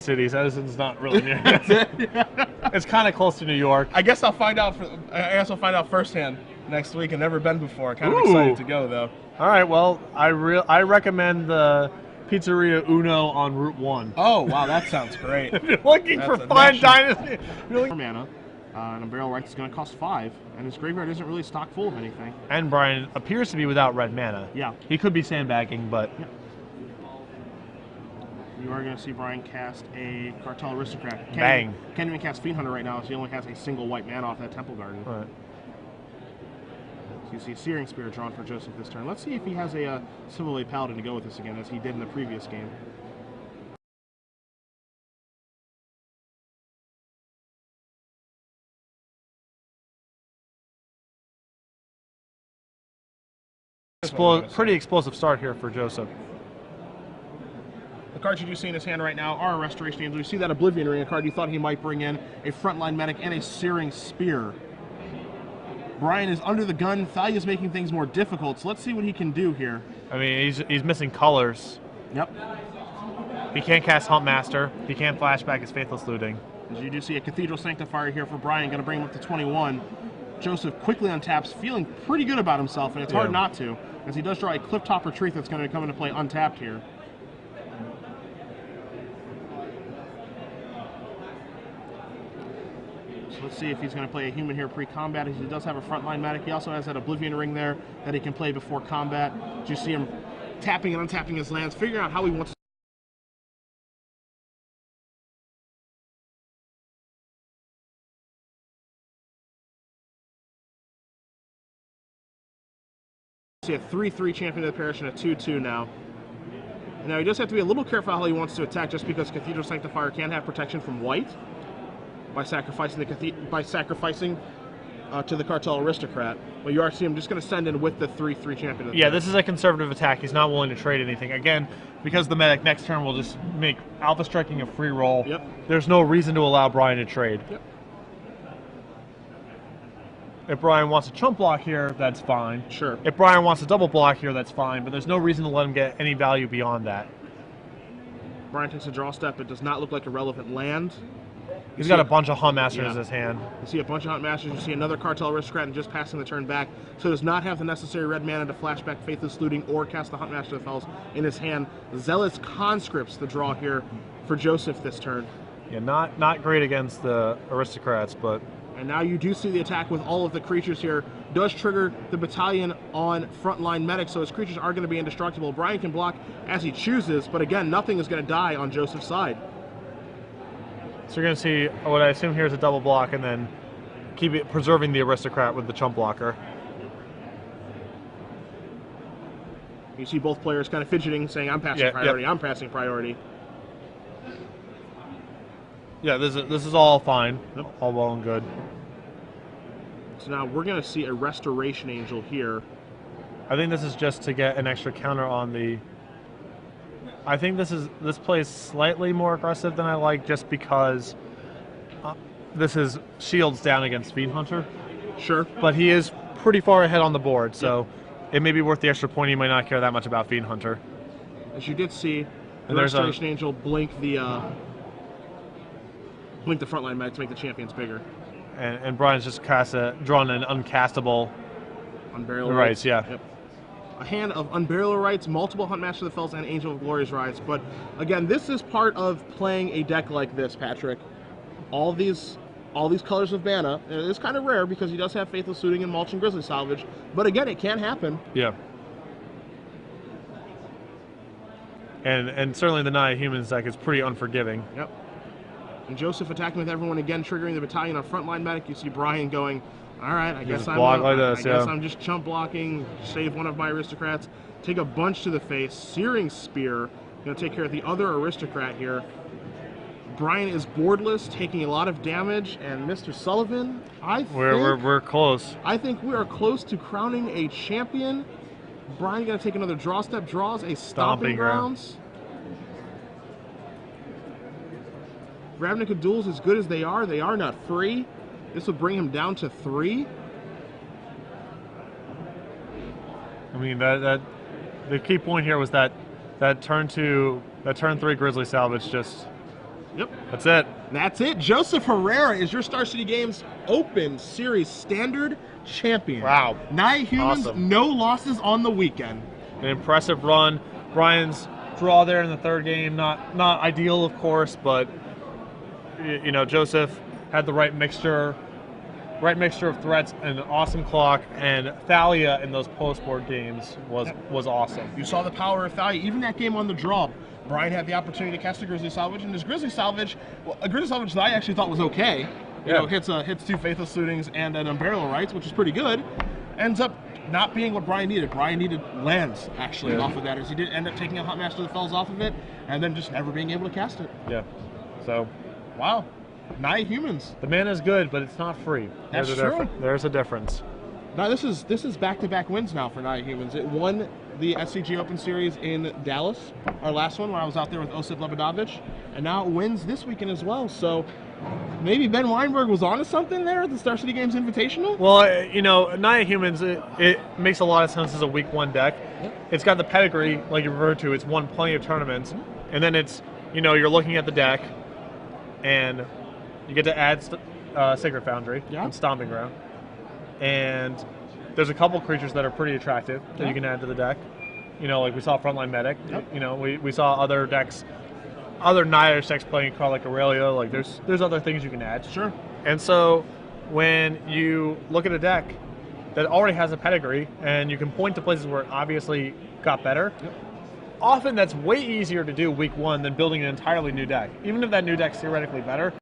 cities. Edison's not really near. It's kind of close to New York. I guess I'll find out. I guess I'll find out firsthand next week. I've never been before. Kind of excited to go though. All right. Well, I recommend the Pizzeria Uno on Route 1. Oh wow, that sounds great. If you're looking for fine dining, mana. And Unburial Rites is going to cost 5, and his graveyard isn't really stock full of anything. And Brian appears to be without red mana. Yeah. He could be sandbagging, but... Yeah. You are going to see Brian cast a Cartel Aristocrat. Bang. Can't even cast Fiend Hunter right now, so he only has a single white mana off that Temple Garden. All right. So you see Searing Spear drawn for Joseph this turn. Let's see if he has a Silverblade Paladin to go with this again, as he did in the previous game. Pretty explosive start here for Joseph. The cards you do see in his hand right now are a Restoration Angel. You see that Oblivion Ring, a card you thought he might bring in, a Frontline Medic, and a Searing Spear. Brian is under the gun. Thalia is making things more difficult, so let's see what he can do here. I mean, he's missing colors. Yep. He can't cast Huntmaster. He can't flashback his Faithless Looting. As you do see a Cathedral Sanctifier here for Brian, going to bring him up to 21. Joseph quickly untaps, feeling pretty good about himself, and it's hard not to, as he does draw a Clifftop Retreat that's going to come into play untapped here. So let's see if he's going to play a human here pre-combat, as he does have a Frontline Medic. He also has that Oblivion Ring there that he can play before combat. As you see him tapping and untapping his lands, figuring out how he wants to see a 3/3 Champion of the Parish and a 2/2 now. Now he does have to be a little careful how he wants to attack, just because Cathedral Sanctifier can have protection from white by sacrificing to the Cartel Aristocrat. But you are seeing him just going to send in with the 3/3 Champion of the Parish. This is a conservative attack. He's not willing to trade anything. Again, because the Medic next turn will just make Alpha Striking a free roll. Yep. There's no reason to allow Brian to trade. Yep. If Brian wants a chump block here, that's fine. Sure. If Brian wants a double block here, that's fine, but there's no reason to let him get any value beyond that. Brian takes a draw step. It does not look like a relevant land. He's got a bunch of Huntmasters in his hand. You see a bunch of Huntmasters. You see another Cartel Aristocrat and just passing the turn back. So does not have the necessary red mana to flashback Faithless Looting or cast the Huntmaster of the Fells in his hand. Zealous Conscripts the draw here for Joseph this turn. Yeah, not great against the Aristocrats, but... And now you do see the attack with all of the creatures here. Does trigger the battalion on Frontline Medic, so his creatures are going to be indestructible. Brian can block as he chooses, but again, nothing is going to die on Joseph's side. So you're going to see what I assume here is a double block, and then preserving the Aristocrat with the chump blocker. You see both players kind of fidgeting, saying, I'm passing priority, I'm passing priority. Yeah, this is all fine. Yep. All well and good. So now we're going to see a Restoration Angel here. I think this is just to get an extra counter on the... I think this play is slightly more aggressive than I like, just because this is shields down against Fiend Hunter. Sure. But he is pretty far ahead on the board, so it may be worth the extra point. He might not care that much about Fiend Hunter. As you did see, the Restoration Angel blink the Frontline Medic to make the champions bigger. And Brian's just drawn an uncastable Unburial Rites, yeah. Yep. A hand of Unburial Rites, multiple Huntmaster of the Fells, and Angel of Glorious Rise. But again, this is part of playing a deck like this, Patrick. All these colors of mana. It's kind of rare because he does have Faithless Looting and Mulch and Grizzly Salvage. But again, it can happen. Yeah. And certainly the Naya Humans deck is pretty unforgiving. Yep. And Joseph attacking with everyone again, triggering the battalion on Frontline Medic. You see Brian going, all right, I guess I'm just chump blocking, save one of my Aristocrats, take a bunch to the face, Searing Spear, going to take care of the other Aristocrat here. Brian is boardless, taking a lot of damage, and Mr. Sullivan, we're close. I think we are close to crowning a champion. Brian going to take another draw step, draws a Stomping Grounds. Ravnica Duels, as good as they are not free. This would bring him down to 3. I mean, the key point here was that turn 3 Grizzly Salvage just Yep. That's it. That's it. Joseph Herrera is your Star City Games Open Series Standard Champion. Wow. Nia Humans, Awesome. no losses on the weekend. An impressive run. Brian's draw there in the third game, not ideal, of course, but you know, Joseph had the right mixture of threats and an awesome clock, and Thalia in those post-board games was awesome. You saw the power of Thalia. Even that game on the draw, Brian had the opportunity to cast a Grizzly Salvage, and his Grizzly Salvage, a Grizzly Salvage that I actually thought was okay. You know, hits 2 Faithless Lootings and an Unburial Rites, which is pretty good. Ends up not being what Brian needed. Brian needed lands, actually, off of that, as he did end up taking a Hot Master of the Fells off of it, and then just never being able to cast it. Yeah. So, wow. Nia Humans. The mana is good, but it's not free. That's true. There's a difference. Now this is back-to-back wins now for Nia Humans. It won the SCG Open Series in Dallas, our last one, where I was out there with Osip Lebedovich, and now it wins this weekend as well. So maybe Ben Weinberg was onto something there at the Star City Games Invitational? Well, you know, Nia Humans, it makes a lot of sense as a week 1 deck. It's got the pedigree, like you referred to. It's won plenty of tournaments. And then it's, you know, you're looking at the deck, and you get to add Sacred Foundry and Stomping Ground. And there's a couple creatures that are pretty attractive that you can add to the deck. You know, like we saw Frontline Medic. You know, we saw other decks, other Nihilish decks playing a card like Aurelia. Like there's other things you can add. Sure. And so when you look at a deck that already has a pedigree and you can point to places where it obviously got better, often that's way easier to do week 1 than building an entirely new deck. Even if that new deck's theoretically better,